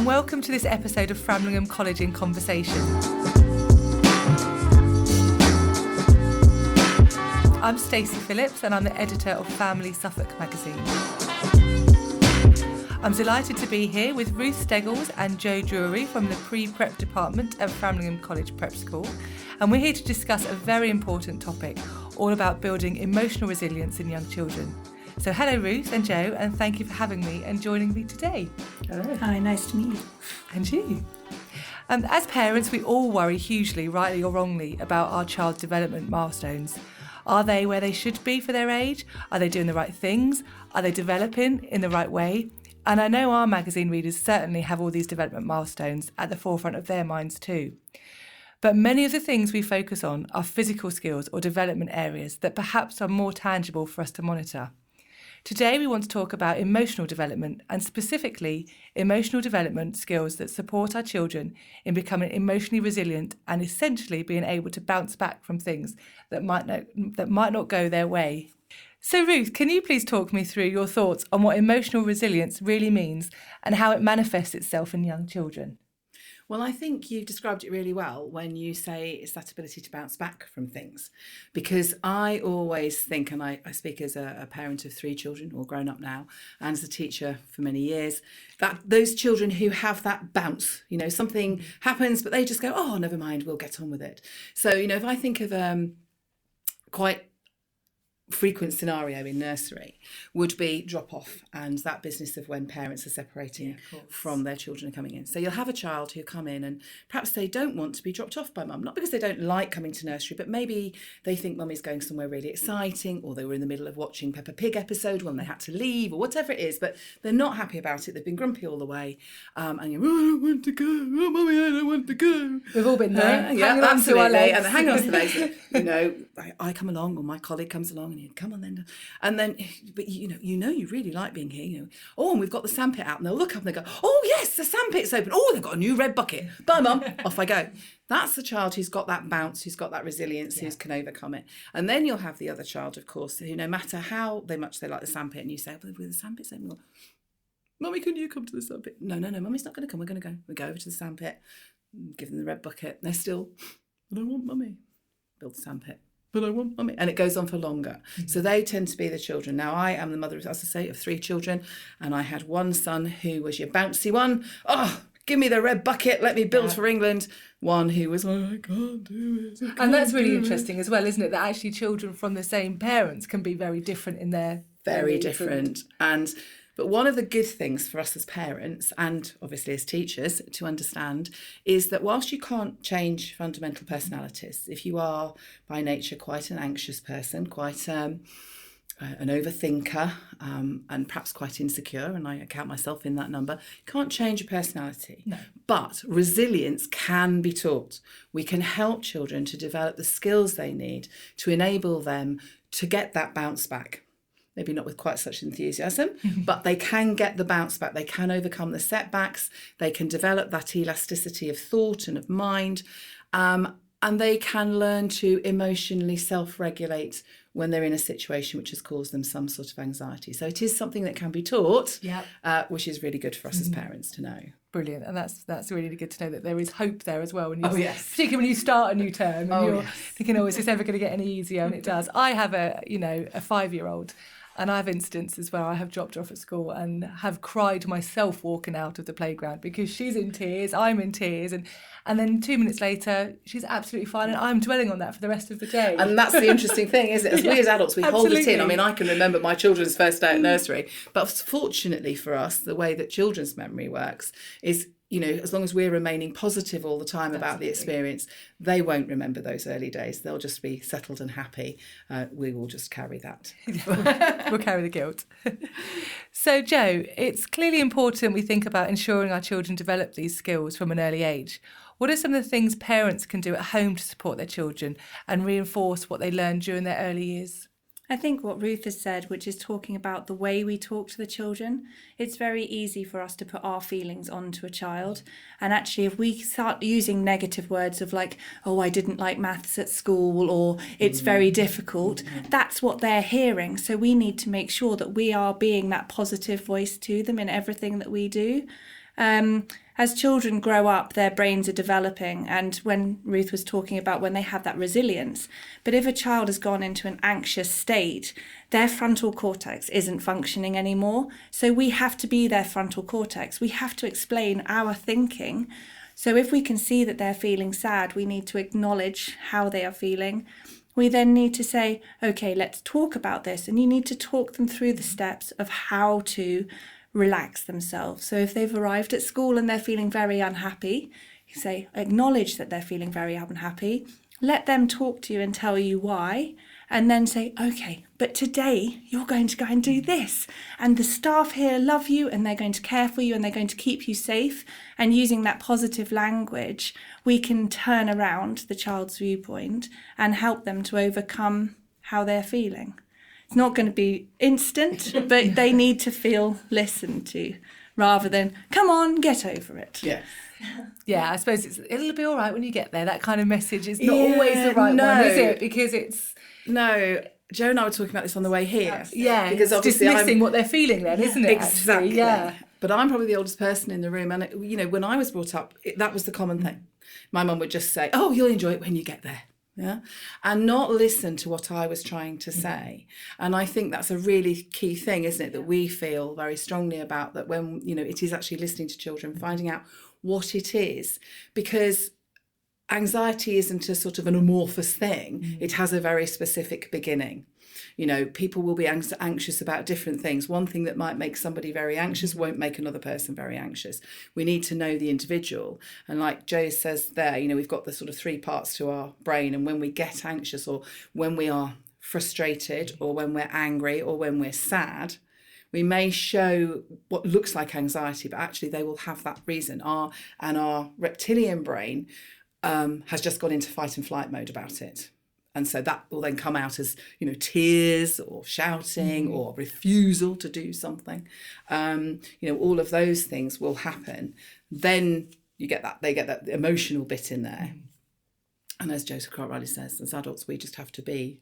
and welcome to this episode of Framlingham College in Conversation. I'm Stacey Phillips and I'm the editor of Families Suffolk Magazine. I'm delighted to be here with Ruth Steggles and Drury from the pre-prep department at Framlingham College Prep School, and we're here to discuss a very important topic, all about building emotional resilience in young children. So hello Ruth and Jo, and thank you for having me and joining me today. Hello. Hi, nice to meet you. And you. As parents, we all worry hugely, rightly or wrongly, about our child's development milestones. Are they where they should be for their age? Are they doing the right things? Are they developing in the right way? And I know our magazine readers certainly have all these development milestones at the forefront of their minds too. But many of the things we focus on are physical skills or development areas that perhaps are more tangible for us to monitor. Today we want to talk about emotional development, and specifically emotional development skills that support our children in becoming emotionally resilient and essentially being able to bounce back from things that might not go their way. So Ruth, can you please talk me through your thoughts on what emotional resilience really means and how it manifests itself in young children? Well, I think you've described it really well when you say it's that ability to bounce back from things. Because I always think, and I speak as a parent of 3 children, all grown up now, and as a teacher for many years, that those children who have that bounce, something happens, but they just go, oh, never mind, we'll get on with it. So, if I think of quite frequent scenario in nursery would be drop off and that business of when parents are separating from their children are coming in. So you'll have a child who come in and perhaps they don't want to be dropped off by mum, not because they don't like coming to nursery, but maybe they think mummy's going somewhere really exciting, or they were in the middle of watching Peppa Pig episode when they had to leave, or whatever it is, but they're not happy about it. They've been grumpy all the way, and you're, oh, I don't want to go, oh mummy, I don't want to go. We've all been there. Yeah, absolutely. And hang on to those. I come along, or my colleague comes along, and he'd come on then, and then, but you really like being here. Oh, and we've got the sandpit out, and they'll look up and they go, oh yes, the sandpit's open. Oh, they've got a new red bucket. Bye, mum. Off I go. That's the child who's got that bounce, who's got that resilience, who can overcome it. And then you'll have the other child, of course, who no matter how much they like the sandpit, and you say, well, the sandpit's open. Mummy, can you come to the sandpit? No, mummy's not going to come. We're going to go. We go over to the sandpit, give them the red bucket. They're still, I don't want mummy. Build the sandpit. But I want mummy. And it goes on for longer. Mm-hmm. So they tend to be the children. Now, I am the mother, as I say, of 3 children. And I had one son who was your bouncy one. Oh, give me the red bucket. Let me build for England. One who was, oh, I can't do it. And that's really interesting as well, isn't it? That actually children from the same parents can be very different in their... Very different. But one of the good things for us as parents, and obviously as teachers, to understand is that whilst you can't change fundamental personalities, if you are by nature quite an anxious person, quite an overthinker, and perhaps quite insecure, and I count myself in that number, you can't change your personality. No. But resilience can be taught. We can help children to develop the skills they need to enable them to get that bounce back. Maybe not with quite such enthusiasm, but they can get the bounce back. They can overcome the setbacks. They can develop that elasticity of thought and of mind. And they can learn to emotionally self-regulate when they're in a situation which has caused them some sort of anxiety. So it is something that can be taught, which is really good for us as parents to know. Brilliant. And that's really good to know that there is hope there as well. When particularly when you start a new term and you're thinking, is this ever going to get any easier? And it does. I have a 5-year-old. And I have instances where I have dropped her off at school and have cried myself walking out of the playground because she's in tears, I'm in tears, and then 2 minutes later, she's absolutely fine, and I'm dwelling on that for the rest of the day. And that's the interesting thing, isn't it? As we as adults, we hold it in. I mean, I can remember my children's first day at nursery, but fortunately for us, the way that children's memory works is, as long as we're remaining positive all the time about the experience, they won't remember those early days. They'll just be settled and happy. We will just carry that. We'll carry the guilt. So, Jo, it's clearly important we think about ensuring our children develop these skills from an early age. What are some of the things parents can do at home to support their children and reinforce what they learn during their early years? I think what Ruth has said, which is talking about the way we talk to the children, it's very easy for us to put our feelings onto a child. And actually, if we start using negative words of like, oh, I didn't like maths at school, or it's very difficult, that's what they're hearing. So we need to make sure that we are being that positive voice to them in everything that we do. as children grow up, their brains are developing. And when Ruth was talking about when they have that resilience, but if a child has gone into an anxious state, their frontal cortex isn't functioning anymore. So we have to be their frontal cortex. We have to explain our thinking. So if we can see that they're feeling sad, we need to acknowledge how they are feeling. We then need to say, okay, let's talk about this. And you need to talk them through the steps of how to relax themselves. So if they've arrived at school and they're feeling very unhappy, you say, acknowledge that they're feeling very unhappy. Let them talk to you and tell you why. And then say, okay, but today you're going to go and do this. And the staff here love you and they're going to care for you and they're going to keep you safe. And using that positive language, we can turn around the child's viewpoint and help them to overcome how they're feeling. It's not going to be instant, but they need to feel listened to rather than, come on, get over it. Yeah. Yeah, I suppose it'll be all right when you get there. That kind of message is not always the right one, is it? Because it's... No, Joe and I were talking about this on the way here. Yeah, because obviously dismissing what they're feeling then, isn't it? Exactly. Actually? Yeah. But I'm probably the oldest person in the room. And, when I was brought up, that was the common thing. My mum would just say, oh, you'll enjoy it when you get there. Yeah, and not listen to what I was trying to say. And I think that's a really key thing, isn't it, that we feel very strongly about, that when, it is actually listening to children, finding out what it is, because anxiety isn't a sort of an amorphous thing. It has a very specific beginning. People will be anxious about different things. One thing that might make somebody very anxious won't make another person very anxious. We need to know the individual. And like Joe says there, we've got the sort of 3 parts to our brain. And when we get anxious, or when we are frustrated, or when we're angry, or when we're sad, we may show what looks like anxiety, but actually they will have that reason. Our reptilian brain has just gone into fight and flight mode about it. And so that will then come out as, tears or shouting or refusal to do something. All of those things will happen. Then they get that emotional bit in there. And as Joseph Cartwright says, as adults, we just have to be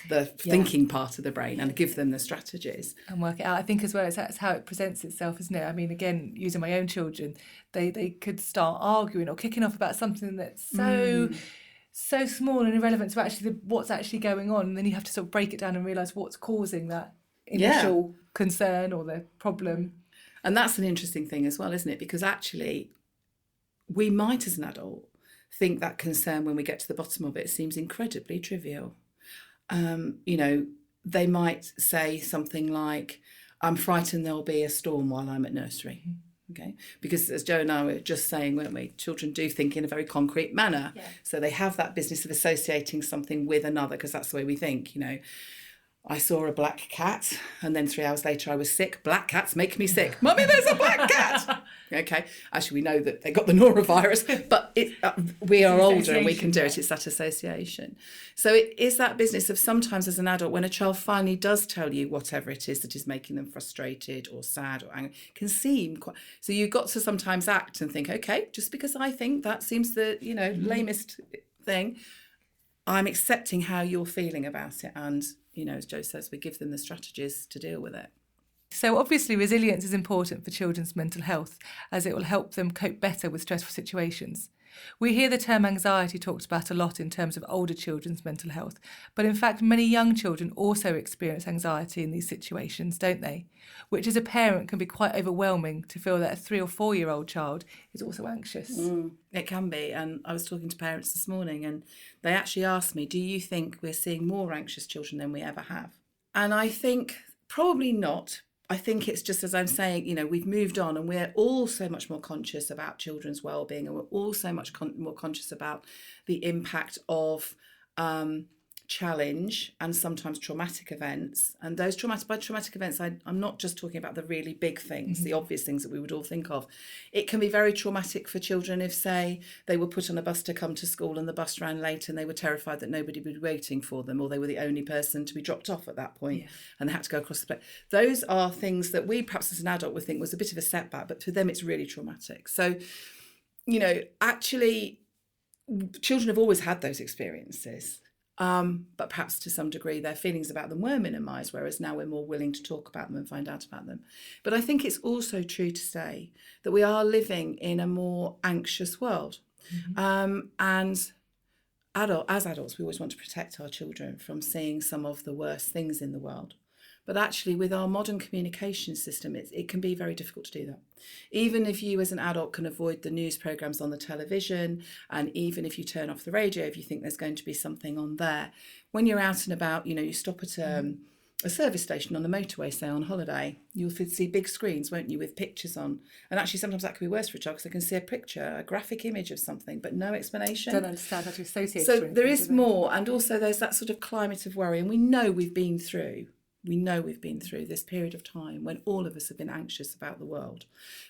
the thinking part of the brain and give them the strategies. And work it out. I think as well, that's how it presents itself, isn't it? I mean, again, using my own children, they could start arguing or kicking off about something that's so small and irrelevant to actually what's actually going on, and then you have to sort of break it down and realise what's causing that initial concern or the problem. And that's an interesting thing as well, isn't it? Because actually we might, as an adult, think that concern, when we get to the bottom of it, seems incredibly trivial. They might say something like, I'm frightened there'll be a storm while I'm at nursery. Okay, because as Joe and I were just saying, weren't we, children do think in a very concrete manner. Yeah. So they have that business of associating something with another, because that's the way we think. I saw a black cat, and then 3 hours later I was sick. Black cats make me sick. Mummy, there's a black cat. Okay, actually we know that they got the norovirus, but we are older and we can do it. It's that association. So it is that business of sometimes as an adult, when a child finally does tell you whatever it is that is making them frustrated or sad or angry, can seem quite... So you've got to sometimes act and think, okay, just because I think that seems the, lamest thing, I'm accepting how you're feeling about it. And, as Joe says, we give them the strategies to deal with it. So obviously resilience is important for children's mental health, as it will help them cope better with stressful situations. We hear the term anxiety talked about a lot in terms of older children's mental health, but in fact many young children also experience anxiety in these situations, don't they? Which as a parent can be quite overwhelming to feel that a 3 or 4 year old child is also anxious. It can be, and I was talking to parents this morning and they actually asked me, do you think we're seeing more anxious children than we ever have? And I think probably not. I think it's just, as I'm saying, we've moved on and we're all so much more conscious about children's well-being, and we're all so much more conscious about the impact of challenge and sometimes traumatic events. And those traumatic events, I'm not just talking about the really big things, the obvious things that we would all think of. It can be very traumatic for children if, say, they were put on a bus to come to school and the bus ran late and they were terrified that nobody would be waiting for them, or they were the only person to be dropped off at that point and they had to go across the place. Those are things that we perhaps as an adult would think was a bit of a setback, but for them it's really traumatic. So, actually children have always had those experiences. But perhaps to some degree their feelings about them were minimised, whereas now we're more willing to talk about them and find out about them. But I think it's also true to say that we are living in a more anxious world. And as adults, we always want to protect our children from seeing some of the worst things in the world. But actually, with our modern communication system, it can be very difficult to do that. Even if you as an adult can avoid the news programmes on the television, and even if you turn off the radio, if you think there's going to be something on there, when you're out and about, you stop at a service station on the motorway, say on holiday, you'll see big screens, won't you, with pictures on. And actually, sometimes that can be worse for a child because they can see a picture, a graphic image of something, but no explanation. Don't understand how to associate. So there is more, and also there's that sort of climate of worry, and we know we've been through this period of time when all of us have been anxious about the world.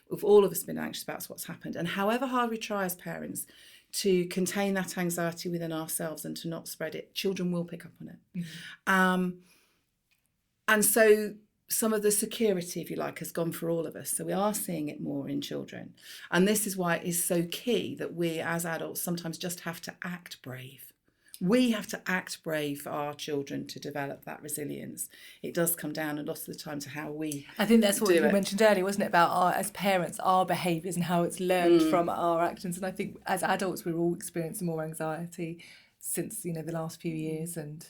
We've all of us been anxious about what's happened. And however hard we try as parents to contain that anxiety within ourselves and to not spread it, children will pick up on it. And so some of the security, if you like, has gone for all of us. So we are seeing it more in children. And this is why it is so key that we as adults sometimes just have to act brave. We have to act brave for our children to develop that resilience. It does come down a lot of the time to how we I think that's what you it. mentioned earlier, wasn't it, about as parents, our behaviours and how it's learned from our actions. And I think as adults, we're all experiencing more anxiety since, the last few years, and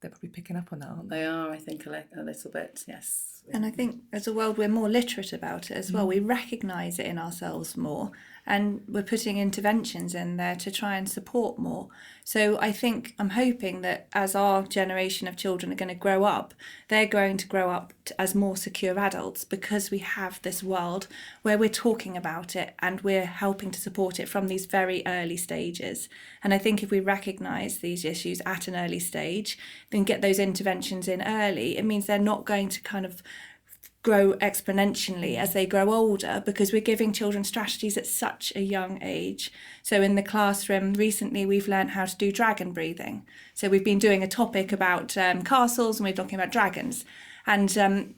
they're probably picking up on that, aren't they? They are, I think, a little bit, yes. And I think as a world, we're more literate about it as well. We recognise it in ourselves more, and we're putting interventions in there to try and support more. So I'm hoping that as our generation of children are going to grow up, they're going to grow up as more secure adults because we have this world where we're talking about it and we're helping to support it from these very early stages. And I think if we recognise these issues at an early stage, then get those interventions in early, it means they're not going to kind of grow exponentially as they grow older, because we're giving children strategies at such a young age. So in the classroom recently, we've learned how to do dragon breathing. So we've been doing a topic about castles, and we're talking about dragons. And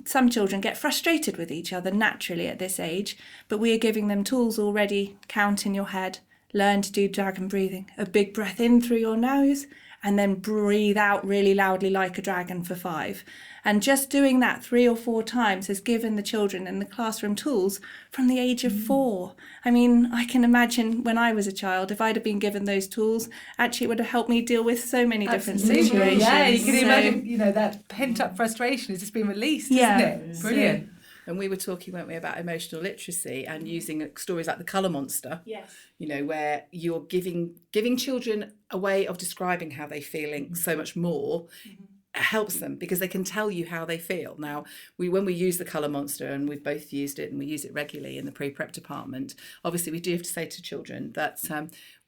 some children get frustrated with each other naturally at this age, but we are giving them tools already. Count in your head, learn to do dragon breathing, a big breath in through your nose, and then breathe out really loudly like a dragon for 5. And just doing that 3 or 4 times has given the children in the classroom tools from the age of 4. I mean, I can imagine when I was a child, if I'd have been given those tools, actually it would have helped me deal with so many different situations. Yeah, you can imagine, that pent-up frustration has just been released, isn't it? Brilliant. And we were talking, weren't we, about emotional literacy and using stories like the colour monster. Yes. Where you're giving children a way of describing how they're feeling so much more. Helps them because they can tell you how they feel. Now, when we use the colour monster, and we've both used it and we use it regularly in the pre-prep department, obviously we do have to say to children that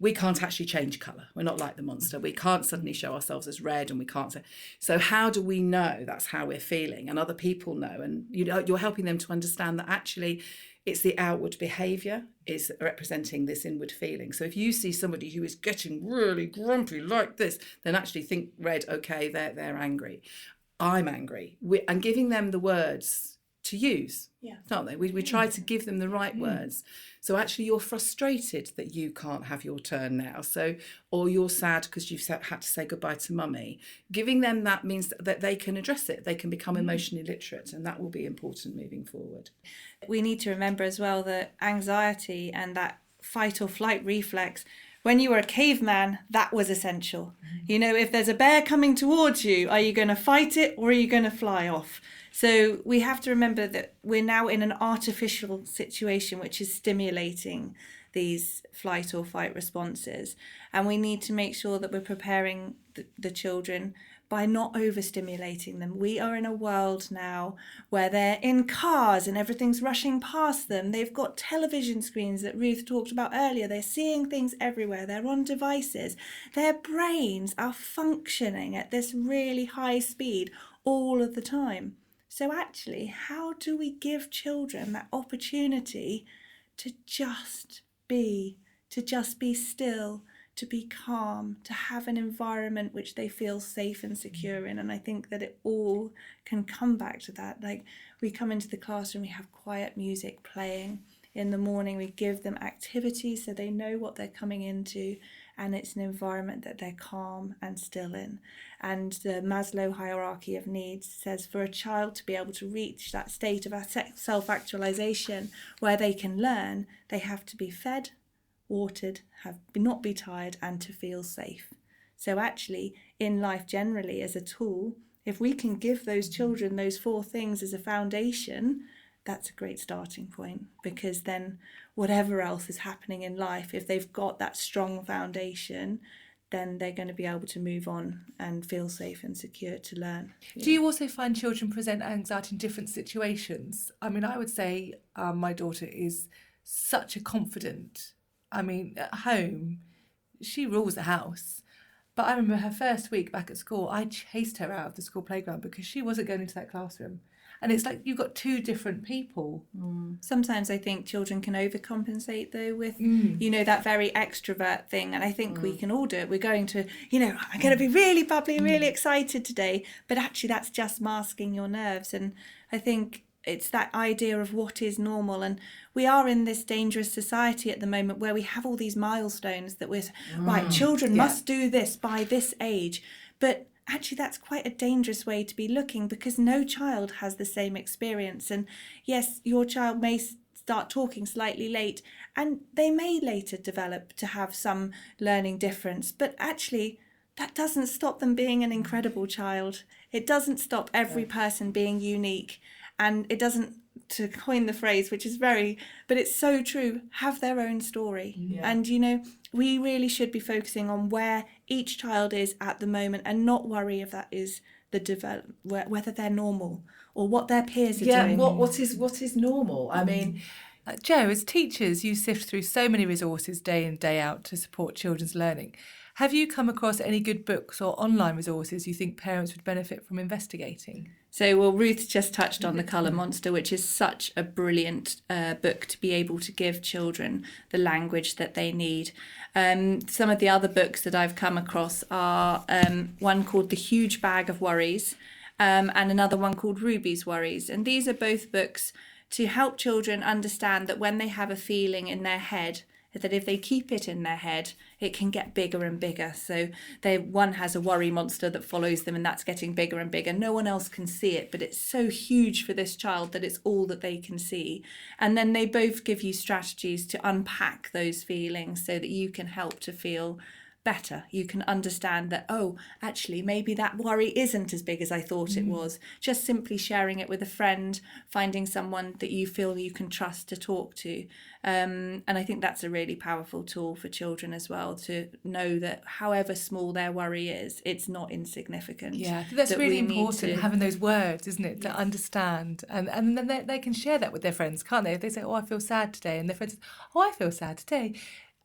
we can't actually change colour. We're not like the monster. We can't suddenly show ourselves as red, and we can't say. So how do we know that's how we're feeling, and other people know? And you're helping them to understand that actually it's the outward behaviour is representing this inward feeling. So if you see somebody who is getting really grumpy like this, then actually think red, okay, they're angry. I'm angry. And giving them the words to use, aren't they? We try to give them the right words. So actually you're frustrated that you can't have your turn now. Or you're sad because you've had to say goodbye to mummy. Giving them that means that they can address it. They can become emotionally literate, and that will be important moving forward. We need to remember as well that anxiety and that fight or flight reflex, when you were a caveman, that was essential. If there's a bear coming towards you, are you going to fight it or are you going to fly off? So we have to remember that we're now in an artificial situation which is stimulating these flight or fight responses. And we need to make sure that we're preparing the children by not overstimulating them. We are in a world now where they're in cars and everything's rushing past them. They've got television screens that Ruth talked about earlier. They're seeing things everywhere. They're on devices. Their brains are functioning at this really high speed all of the time. So actually, how do we give children that opportunity to just be still, to be calm, to have an environment which they feel safe and secure in? And I think that it all can come back to that. Like, we come into the classroom, we have quiet music playing. In the morning, we give them activities so they know what they're coming into. and it's an environment that they're calm and still in. And the Maslow hierarchy of needs says for a child to be able to reach that state of self-actualization where they can learn, they have to be fed, watered, not be tired, and to feel safe. So actually, in life generally, as a tool, if we can give those children those 4 things as a foundation, that's a great starting point, because then whatever else is happening in life, if they've got that strong foundation, then they're going to be able to move on and feel safe and secure to learn. Do you also find children present anxiety in different situations? I mean, I would say my daughter is such a confident, at home, she rules the house. But I remember her first week back at school, I chased her out of the school playground because she wasn't going into that classroom. And it's like you've got 2 different people. Sometimes I think children can overcompensate though with, that very extrovert thing. And I think we can all do it. We're going to, I'm going to be really bubbly, really excited today. But actually that's just masking your nerves. And I think it's that idea of what is normal. And we are in this dangerous society at the moment where we have all these milestones that we're, right, children must do this by this age. But actually, that's quite a dangerous way to be looking, because no child has the same experience. And yes, your child may start talking slightly late, and they may later develop to have some learning difference. But actually, that doesn't stop them being an incredible child. It doesn't stop every person being unique. And it doesn't, to coin the phrase, which is but it's so true, have their own story. Yeah. And, we really should be focusing on where each child is at the moment and not worry if that is whether they're normal or what their peers are doing. Yeah, what is normal? I mean, Jo, as teachers, you sift through so many resources day in, day out to support children's learning. Have you come across any good books or online resources you think parents would benefit from investigating? So, Ruth just touched on The Colour Monster, which is such a brilliant book to be able to give children the language that they need. Some of the other books that I've come across are one called The Huge Bag of Worries and another one called Ruby's Worries. And these are both books to help children understand that when they have a feeling in their head, that if they keep it in their head, it can get bigger and bigger. So one has a worry monster that follows them, and that's getting bigger and bigger. No one else can see it, but it's so huge for this child that it's all that they can see. And then they both give you strategies to unpack those feelings so that you can help to feel better. You can understand that, actually, maybe that worry isn't as big as I thought it was. Just simply sharing it with a friend, finding someone that you feel you can trust to talk to. And I think that's a really powerful tool for children as well, to know that however small their worry is, it's not insignificant. Yeah, that's really important, having those words, isn't it, to understand. And then they can share that with their friends, can't they? If they say, I feel sad today, and their friends say, I feel sad today.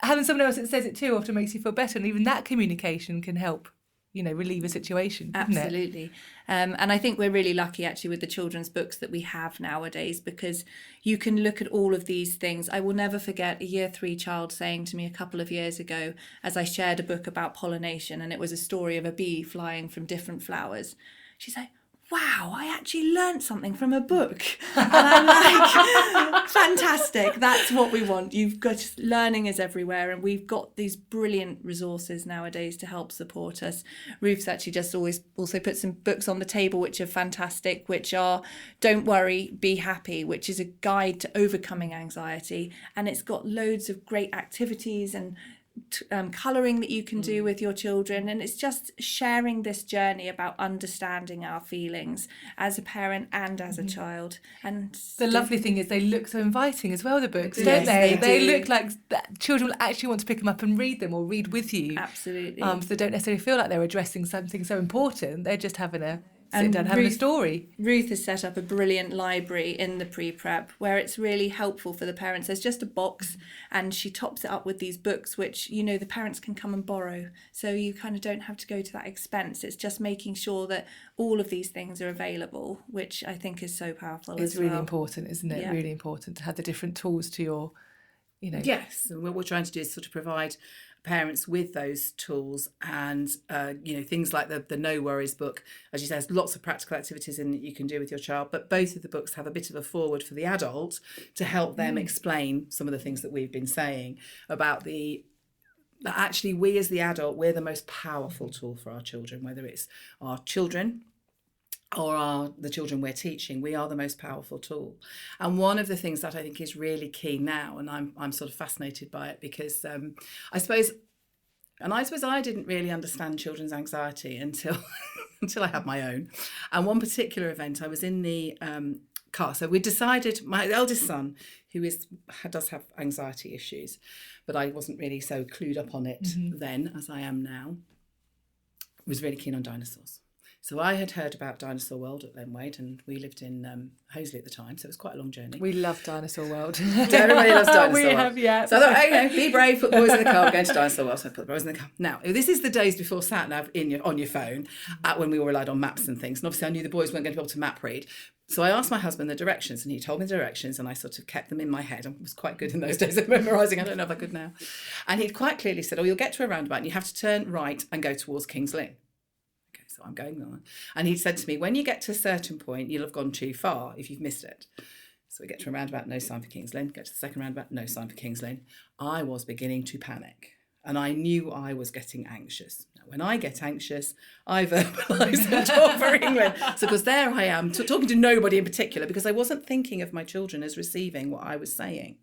Having someone else that says it too often makes you feel better, and even that communication can help, relieve a situation. Absolutely. And I think we're really lucky actually with the children's books that we have nowadays, because you can look at all of these things. I will never forget a year 3 child saying to me a couple of years ago, as I shared a book about pollination, and it was a story of a bee flying from different flowers. She's like, wow, I actually learnt something from a book. And I'm like, fantastic. That's what we want. You've got, learning is everywhere, and we've got these brilliant resources nowadays to help support us. Ruth's actually just always also put some books on the table which are fantastic, which are Don't Worry, Be Happy, which is a guide to overcoming anxiety. And it's got loads of great activities and colouring that you can do with your children, and it's just sharing this journey about understanding our feelings as a parent and as a child. And the lovely thing is they look so inviting as well, the books, don't Yes, they? they do. Look like children will actually want to pick them up and read them, or read with you. Absolutely. So they don't necessarily feel like they're addressing something so important. They're just having a sit down, having a story. Ruth has set up a brilliant library in the pre-prep where it's really helpful for the parents. There's just a box, and she tops it up with these books which, the parents can come and borrow. So you kind of don't have to go to that expense. It's just making sure that all of these things are available, which I think is so powerful as well. It's really important, isn't it? Yeah. Really important to have the different tools to your, Yes, and what we're trying to do is sort of provide parents with those tools, and things like the No Worries book, as you say, has lots of practical activities in that you can do with your child, but both of the books have a bit of a forward for the adult to help them explain some of the things that we've been saying about the that actually we as the adult, we're the most powerful tool for our children, whether it's our children or the children we're teaching. We are the most powerful tool. And one of the things that I think is really key now, and I'm sort of fascinated by it, because I suppose I didn't really understand children's anxiety until until I had my own. And one particular event, I was in the car. So we decided, my eldest son, who does have anxiety issues, but I wasn't really so clued up on it then as I am now, was really keen on dinosaurs. So I had heard about Dinosaur World at Lenwade, and we lived in Hoseley at the time, so it was quite a long journey. We love Dinosaur World. Everybody loves Dinosaur We World. have, yeah. So I thought, okay, be brave, put the boys in the car, we're going to Dinosaur World. So I put the boys in the car. Now, this is the days before sat-nav on your phone, when we all relied on maps and things. And obviously I knew the boys weren't going to be able to map read. So I asked my husband the directions, and he told me the directions, and I sort of kept them in my head. I was quite good in those days at memorising. I don't know if I could now. And he'd quite clearly said, you'll get to a roundabout and you have to turn right and go towards King's Lynn. So I'm going on. And he said to me, when you get to a certain point, you'll have gone too far if you've missed it. So we get to a roundabout, no sign for King's Lynn. Get to the second roundabout, no sign for King's Lynn. I was beginning to panic. And I knew I was getting anxious. Now, when I get anxious, I verbalise and talk for England. So because there I am, talking to nobody in particular, because I wasn't thinking of my children as receiving what I was saying.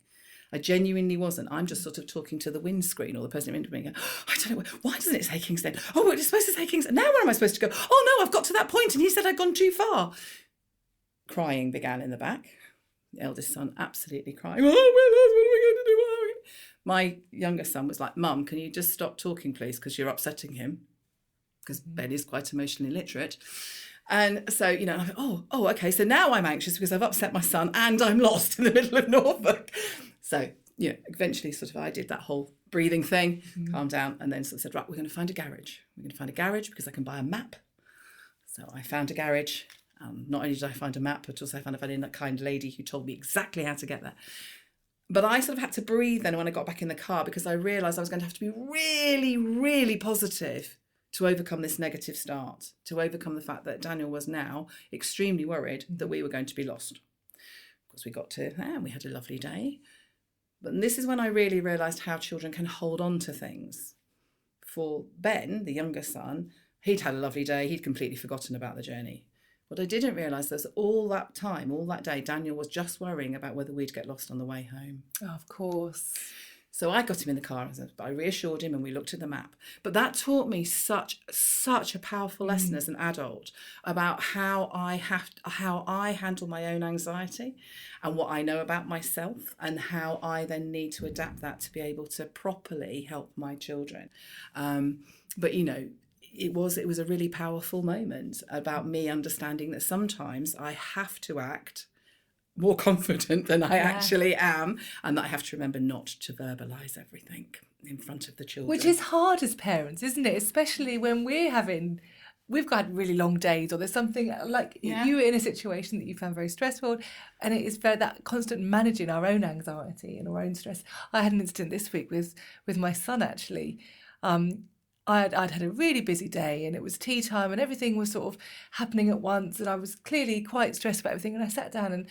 I genuinely wasn't. I'm just sort of talking to the windscreen or the person in front of me going, I don't know, why doesn't it say King's Lynn? Oh, it's supposed to say King's Lynn. Now where am I supposed to go? Oh, no, I've got to that point and he said I'd gone too far. Crying began in the back. The eldest son absolutely crying. Oh, my Lord, what are we going to do? My younger son was like, Mum, can you just stop talking, please, because you're upsetting him? Because Ben is quite emotionally literate. And so, I thought, oh, okay, so now I'm anxious because I've upset my son and I'm lost in the middle of Norfolk. So, eventually sort of I did that whole breathing thing, calmed down, and then sort of said, right, we're going to find a garage. We're going to find a garage because I can buy a map. So I found a garage. Not only did I find a map, but also I found a very kind lady who told me exactly how to get there. But I sort of had to breathe then when I got back in the car, because I realised I was going to have to be really, really positive to overcome this negative start, to overcome the fact that Daniel was now extremely worried that we were going to be lost. Of course, we got to there and we had a lovely day. But this is when I really realised how children can hold on to things. For Ben, the younger son, he'd had a lovely day. He'd completely forgotten about the journey. What I didn't realise was all that time, all that day, Daniel was just worrying about whether we'd get lost on the way home. Oh, of course. So I got him in the car and I reassured him and we looked at the map. But that taught me such a powerful lesson as an adult about how I handle my own anxiety and what I know about myself, and how I then need to adapt that to be able to properly help my children. But it was a really powerful moment about me understanding that sometimes I have to act more confident than I actually am, and that I have to remember not to verbalise everything in front of the children. Which is hard as parents, isn't it? Especially when we've got really long days, or there's something like you were in a situation that you found very stressful, and it is that constant managing our own anxiety and our own stress. I had an incident this week with my son, actually. I'd had a really busy day, and it was tea time and everything was sort of happening at once, and I was clearly quite stressed about everything, and I sat down and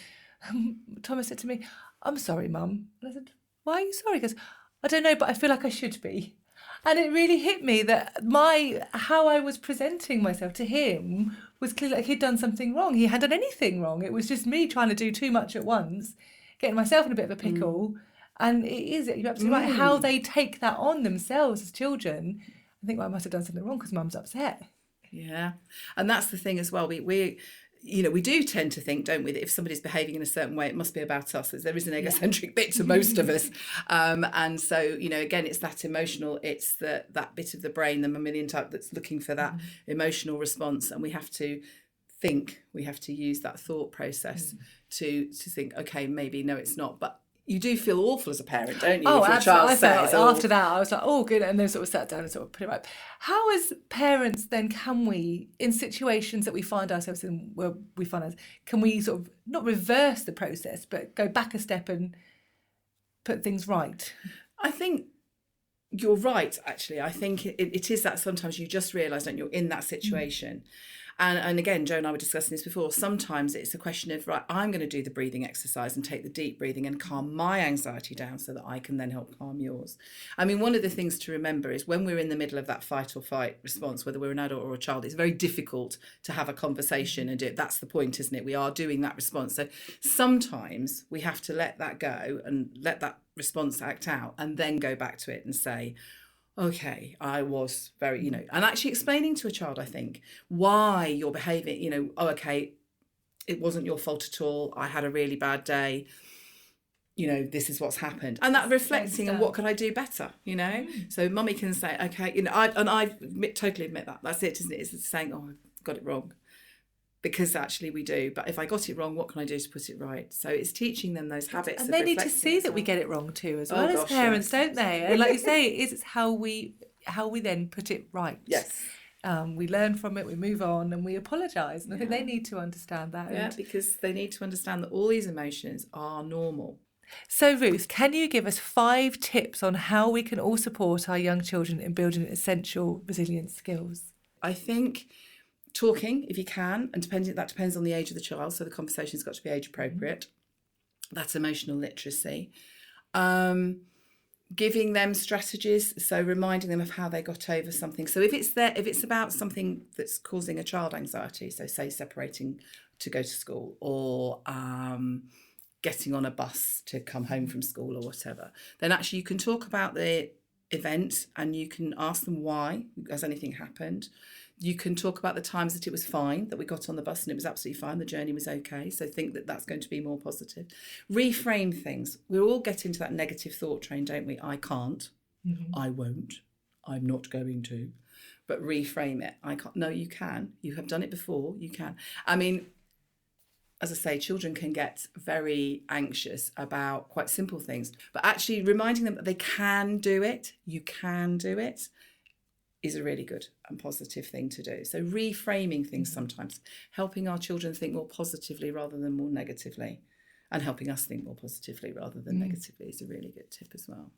Thomas said to me, I'm sorry, Mum. And I said, why are you sorry? He goes, I don't know, but I feel like I should be. And it really hit me that how I was presenting myself to him was clearly like he'd done something wrong. He hadn't done anything wrong. It was just me trying to do too much at once, getting myself in a bit of a pickle. And you're absolutely right, how they take that on themselves as children. I think I must have done something wrong because Mum's upset. Yeah. And that's the thing as well. We do tend to think, don't we, that if somebody's behaving in a certain way, it must be about us. There is an egocentric bit to most of us. And so, again, it's that emotional, it's that bit of the brain, the mammalian type, that's looking for that emotional response. And we have to use that thought process to think, okay, maybe, no, it's not. But you do feel awful as a parent, don't you? Oh, if your absolutely. child says, after that, I was like, oh, good. And then sort of sat down and sort of put it right. How as parents then can we, in situations that we find ourselves in, where we find us, can we sort of not reverse the process, but go back a step and put things right? I think you're right, actually. I think it is that sometimes you just realise that you're in that situation. And again, Joe and I were discussing this before. Sometimes it's a question of, right, I'm going to do the breathing exercise and take the deep breathing and calm my anxiety down so that I can then help calm yours. I mean, one of the things to remember is when we're in the middle of that fight or flight response, whether we're an adult or a child, it's very difficult to have a conversation and do it. That's the point, isn't it? We are doing that response. So sometimes we have to let that go and let that response act out and then go back to it and say, okay, I was very, and actually explaining to a child, I think, why you're behaving, okay, it wasn't your fault at all. I had a really bad day. This is what's happened. And that reflecting on what could I do better, So mummy can say, okay, I totally admit that. That's it, isn't it? It's saying, oh, I got it wrong. Because actually we do. But if I got it wrong, what can I do to put it right? So it's teaching them those habits. And they need to see that we get it wrong too, as well as parents, don't they? And like you say, it's how we then put it right. Yes. We learn from it, we move on, and we apologise. And I think they need to understand that. Yeah, because they need to understand that all these emotions are normal. So Ruth, can you give us 5 tips on how we can all support our young children in building essential resilience skills? I think talking, if you can, and that depends on the age of the child, so the conversation's got to be age appropriate. That's emotional literacy. Giving them strategies, so reminding them of how they got over something. So if it's about something that's causing a child anxiety, so say separating to go to school, or getting on a bus to come home from school or whatever, then actually you can talk about the event and you can ask them why, has anything happened? You can talk about the times that it was fine, that we got on the bus and it was absolutely fine, the journey was okay. So think that that's going to be more positive. Reframe things. We all get into that negative thought train, don't we? I can't. Mm-hmm. I won't. I'm not going to. But reframe it. I can't. No, you can. You have done it before. You can. I mean, as I say, children can get very anxious about quite simple things. But actually reminding them that they can do it, you can do it, is a really good and positive thing to do. So reframing things sometimes, helping our children think more positively rather than more negatively, and helping us think more positively rather than negatively is a really good tip as well.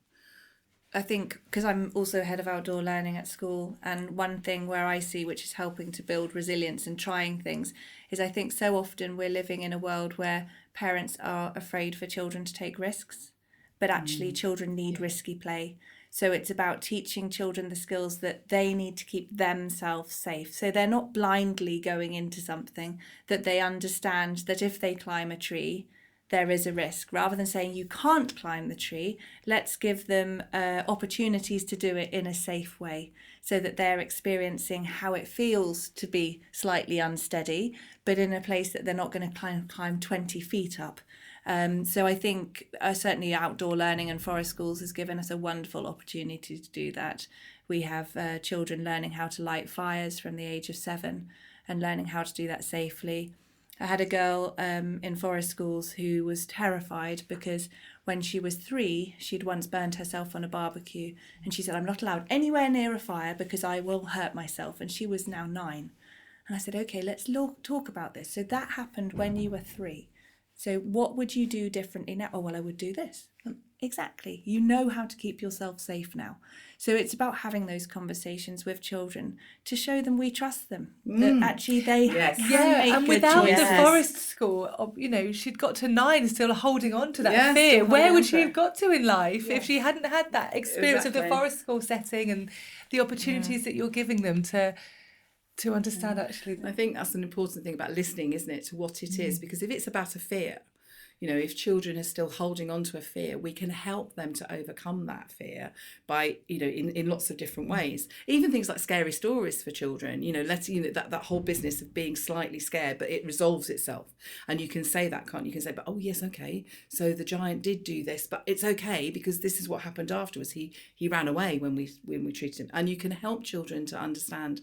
I think because I'm also head of outdoor learning at school, and one thing where I see which is helping to build resilience and trying things is I think so often we're living in a world where parents are afraid for children to take risks, but actually children need risky play. So it's about teaching children the skills that they need to keep themselves safe. So they're not blindly going into something, that they understand that if they climb a tree, there is a risk. Rather than saying you can't climb the tree, let's give them opportunities to do it in a safe way so that they're experiencing how it feels to be slightly unsteady, but in a place that they're not going to climb 20 feet up. So I think certainly outdoor learning and forest schools has given us a wonderful opportunity to do that. We have children learning how to light fires from the age of 7 and learning how to do that safely. I had a girl in forest schools who was terrified because when she was 3, she'd once burned herself on a barbecue, and she said, I'm not allowed anywhere near a fire because I will hurt myself. And she was now 9. And I said, okay, let's talk about this. So that happened when you were 3. So what would you do differently now? Oh, well, I would do this. Exactly. You know how to keep yourself safe now. So it's about having those conversations with children to show them we trust them. That actually they can make and without choices. the forest school, she'd got to 9 still holding on to that fear. Where would she have got to in life if she hadn't had that experience of the forest school setting and the opportunities that you're giving them to understand actually? I think that's an important thing about listening, isn't it, to what it is, because if it's about a fear, if children are still holding on to a fear, we can help them to overcome that fear by, in lots of different ways. Even things like scary stories for children, that whole business of being slightly scared, but it resolves itself. And you can say that, can't you? You can say, but, oh, yes, okay, so the giant did do this, but it's okay because this is what happened afterwards. He ran away when we treated him. And you can help children to understand.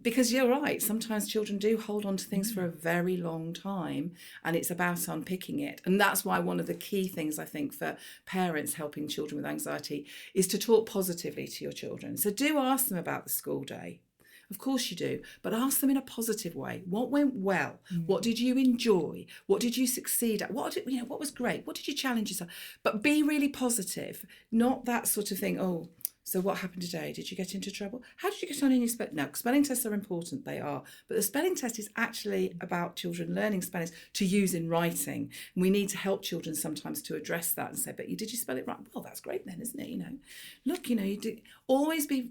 Because you're right, sometimes children do hold on to things for a very long time, and it's about unpicking it. And that's why one of the key things, I think, for parents helping children with anxiety is to talk positively to your children. So do ask them about the school day. Of course you do, but ask them in a positive way. What went well? What did you enjoy? What did you succeed at? What was great? What did you challenge yourself? But be really positive, not that sort of thing, oh, So what happened today? Did you get into trouble? How did you get on in your spelling? No, spelling tests are important, they are. But the spelling test is actually about children learning spelling to use in writing. And we need to help children sometimes to address that and say, but did you spell it right? Well, that's great then, isn't it? Look, you do always be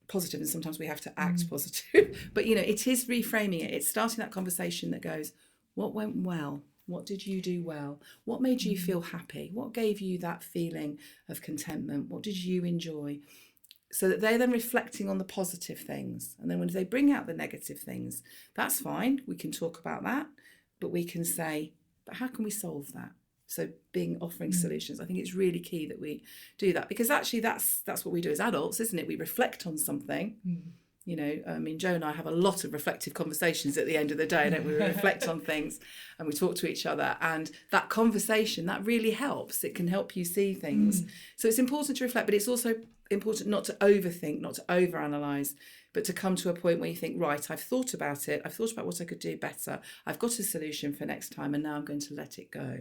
positive, and sometimes we have to act positive. But, it is reframing it. It's starting that conversation that goes, what went well? What did you do well? What made you feel happy? What gave you that feeling of contentment? What did you enjoy? So that they're then reflecting on the positive things. And then when they bring out the negative things, that's fine. We can talk about that. But we can say, but how can we solve that? So offering solutions. I think it's really key that we do that, because actually that's what we do as adults, isn't it? We reflect on something. Joe and I have a lot of reflective conversations at the end of the day, don't we? We reflect on things and we talk to each other, and that conversation, that really helps. It can help you see things. So it's important to reflect, but it's also important not to overthink, not to overanalyze, but to come to a point where you think, right, I've thought about it. I've thought about what I could do better. I've got a solution for next time, and now I'm going to let it go.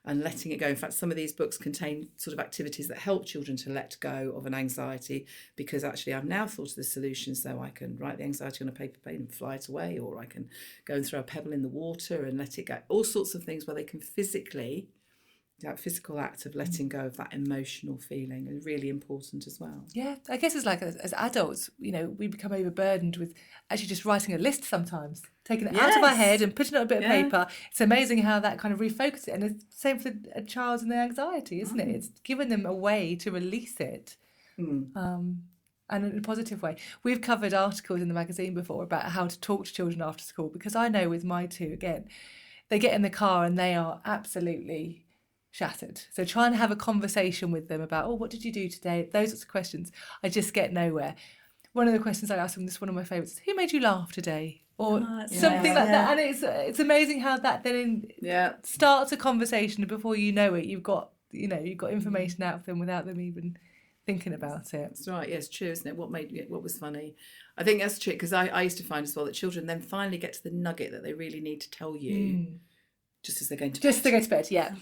And letting it go. In fact, some of these books contain sort of activities that help children to let go of an anxiety, because actually I've now thought of the solution, so I can write the anxiety on a paper plate and fly it away, or I can go and throw a pebble in the water and let it go. All sorts of things where they can physically, that physical act of letting go of that emotional feeling is really important as well. Yeah, I guess it's like as adults, we become overburdened with actually just writing a list sometimes, taking it out of our head and putting it on a bit of paper. It's amazing how that kind of refocuses it. And it's the same for a child and their anxiety, isn't it? It's giving them a way to release it. And in a positive way. We've covered articles in the magazine before about how to talk to children after school, because I know with my two, again, they get in the car and they are absolutely shattered. So try and have a conversation with them about, what did you do today? Those sorts of questions. I just get nowhere. One of the questions I asked them, this is one of my favourites, who made you laugh today? Or something like that. And it's amazing how that then starts a conversation, and before you know it, you've got information out of them without them even thinking about it. That's right. Yes, true, isn't it? What was funny? I think that's true, because I used to find as well that children then finally get to the nugget that they really need to tell you. Just as they're going to bed. Just as they go to bed, yeah.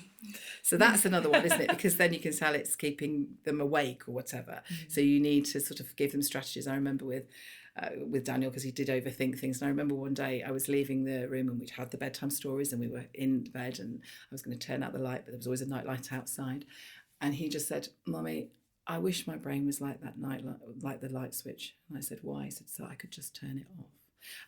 So that's another one, isn't it? Because then you can tell it's keeping them awake or whatever. So you need to sort of give them strategies. I remember with Daniel, because he did overthink things. And I remember one day I was leaving the room and we'd had the bedtime stories and we were in bed and I was going to turn out the light, but there was always a night light outside. And he just said, Mummy, I wish my brain was like that night, like the light switch. And I said, why? He said, so I could just turn it off.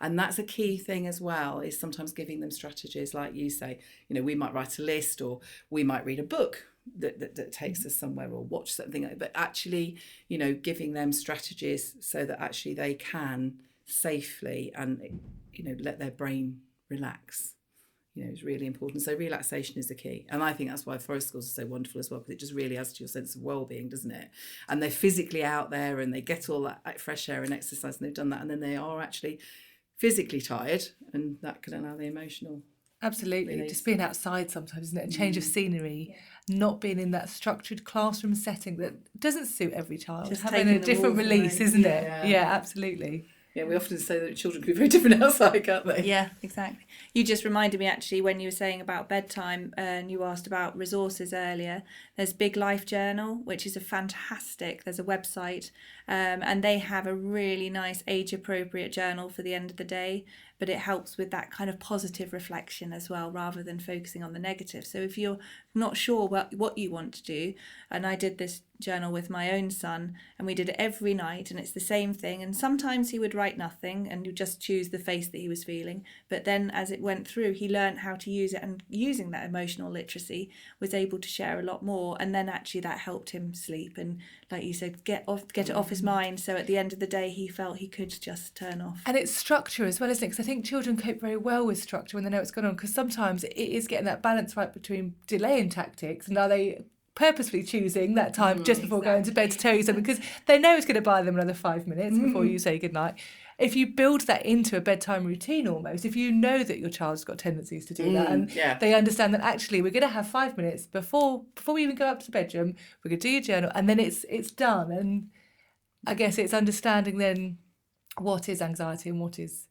And that's a key thing as well, is sometimes giving them strategies, like you say, we might write a list, or we might read a book that takes us somewhere, or watch something, but actually, giving them strategies so that actually they can safely and, let their brain relax, is really important. So relaxation is the key. And I think that's why forest schools are so wonderful as well, because it just really adds to your sense of well-being, doesn't it? And they're physically out there and they get all that fresh air and exercise, and they've done that, and then they are actually physically tired, and that can allow the emotional. Absolutely. Release. Just being outside sometimes, isn't it? A change of scenery, not being in that structured classroom setting that doesn't suit every child. Just having a different release, isn't it? Yeah, absolutely. Yeah, we often say that children can be very different outside, can't they? Yeah, exactly. You just reminded me, actually, when you were saying about bedtime and you asked about resources earlier, there's Big Life Journal, which is there's a website, and they have a really nice age-appropriate journal for the end of the day, but it helps with that kind of positive reflection as well, rather than focusing on the negative. So if you're not sure what you want to do, and I did this journal with my own son, and we did it every night, and it's the same thing, and sometimes he would write nothing and you just choose the face that he was feeling, but then as it went through, he learned how to use it, and using that emotional literacy was able to share a lot more, and then actually that helped him sleep, and like you said, get it off his mind, so at the end of the day he felt he could just turn off. And it's structure as well, isn't it? Because I think children cope very well with structure when they know what's going on, because sometimes it is getting that balance right between delaying tactics, and are they purposefully choosing that time just before going to bed to tell you something, because they know it's going to buy them another 5 minutes before you say goodnight. If you build that into a bedtime routine almost, if you know that your child's got tendencies to do that, and they understand that actually we're going to have 5 minutes before we even go up to the bedroom, we're going to do your journal, and then it's done. And I guess it's understanding then what is anxiety and what is,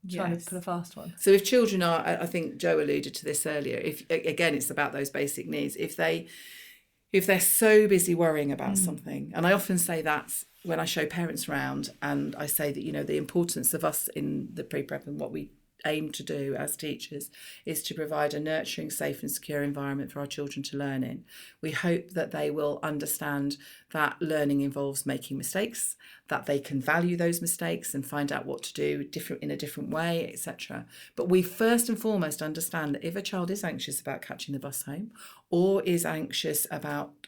trying to put a fast one. So if children are, I think Joe alluded to this earlier, if again it's about those basic needs, if if they're so busy worrying about something, and I often say that when I show parents around, and I say that, you know, the importance of us in the pre-prep and what we aim to do as teachers is to provide a nurturing, safe and secure environment for our children to learn in. We hope that they will understand that learning involves making mistakes, that they can value those mistakes and find out what to do in a different way, etc. But we first and foremost understand that if a child is anxious about catching the bus home, or is anxious about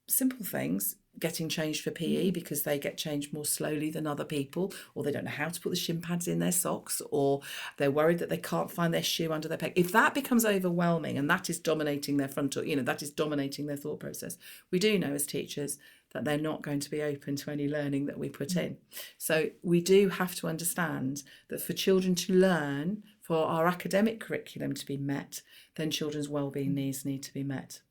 simple things, getting changed for PE because they get changed more slowly than other people, or they don't know how to put the shin pads in their socks, or they're worried that they can't find their shoe under their peg. If that becomes overwhelming and that is dominating their frontal, you know, that is dominating their thought process, we do know as teachers that they're not going to be open to any learning that we put in. So we do have to understand that for children to learn, for our academic curriculum to be met, then children's wellbeing needs need to be met.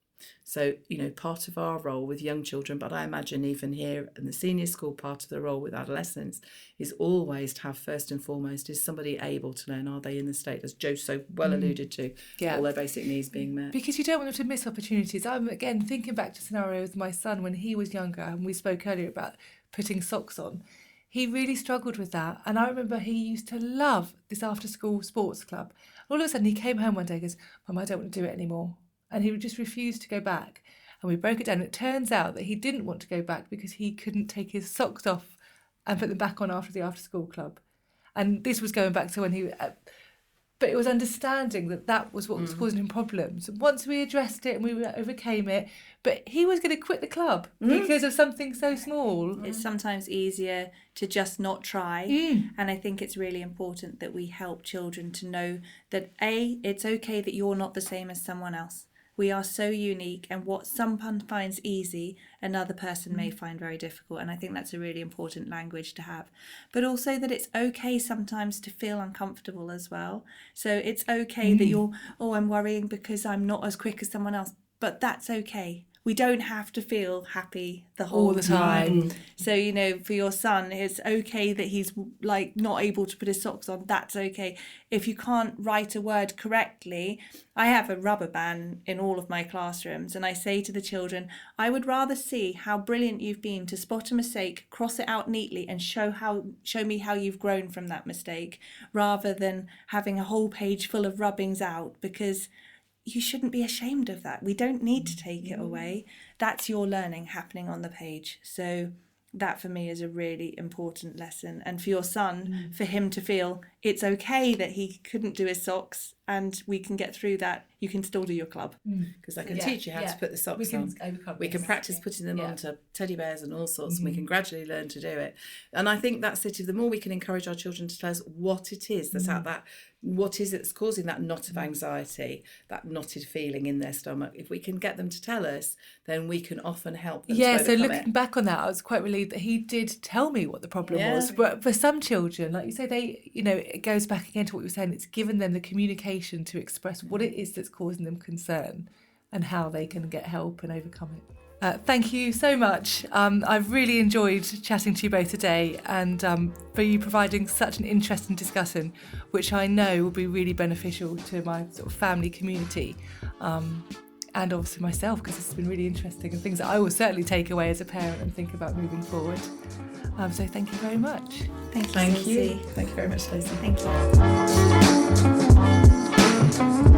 So, you know, part of our role with young children, but I imagine even here in the senior school, part of the role with adolescents is always to have first and foremost, is somebody able to learn? Are they in the state, as Jo so well alluded to, all their basic needs being met? Because you don't want them to miss opportunities. I'm, again, thinking back to a scenario with my son when he was younger, and we spoke earlier about putting socks on. He really struggled with that. And I remember he used to love this after-school sports club. All of a sudden he came home one day and goes, Mum, I don't want to do it anymore. And he would just refuse to go back. And we broke it down. It turns out that he didn't want to go back because he couldn't take his socks off and put them back on after the after-school club. And this was going back to when he... but it was understanding that that was what was causing him problems. Once we addressed it and we overcame it, but he was going to quit the club because of something so small. It's sometimes easier to just not try. And I think it's really important that we help children to know that, A, it's okay that you're not the same as someone else. We are so unique, and what someone finds easy, another person may find very difficult. And I think that's a really important language to have. But also that it's okay sometimes to feel uncomfortable as well. So it's okay that you're, I'm worrying because I'm not as quick as someone else. But that's okay. We don't have to feel happy all the time. So, you know, for your son, it's okay that he's like not able to put his socks on. That's okay. If you can't write a word correctly, I have a rubber band in all of my classrooms, and I say to the children, I would rather see how brilliant you've been to spot a mistake, cross it out neatly, and show me how you've grown from that mistake, rather than having a whole page full of rubbings out, because you shouldn't be ashamed of that. We don't need to take it away. That's your learning happening on the page. So that for me is a really important lesson. And for your son, for him to feel it's okay that he couldn't do his socks and we can get through that, you can still do your club. Because I can teach you how to put the socks on. We can practice putting them onto teddy bears and all sorts, and we can gradually learn to do it. And I think that's it. The more we can encourage our children to tell us what it is that's out that, what is it that's causing that knot of anxiety, that knotted feeling in their stomach, if we can get them to tell us, then we can often help them to overcome so looking it. back on that, I was quite relieved that he did tell me what the problem was. But for some children, like you say, they, you know, it goes back again to what you were saying, it's given them the communication to express what it is that's causing them concern and how they can get help and overcome it. Thank you so much. I've really enjoyed chatting to you both today, and for you providing such an interesting discussion, which I know will be really beneficial to my sort of family community, and obviously myself, because it's been really interesting and things that I will certainly take away as a parent and think about moving forward. So thank you very much. Thank you. Thank you very much, Stacey. Thank you.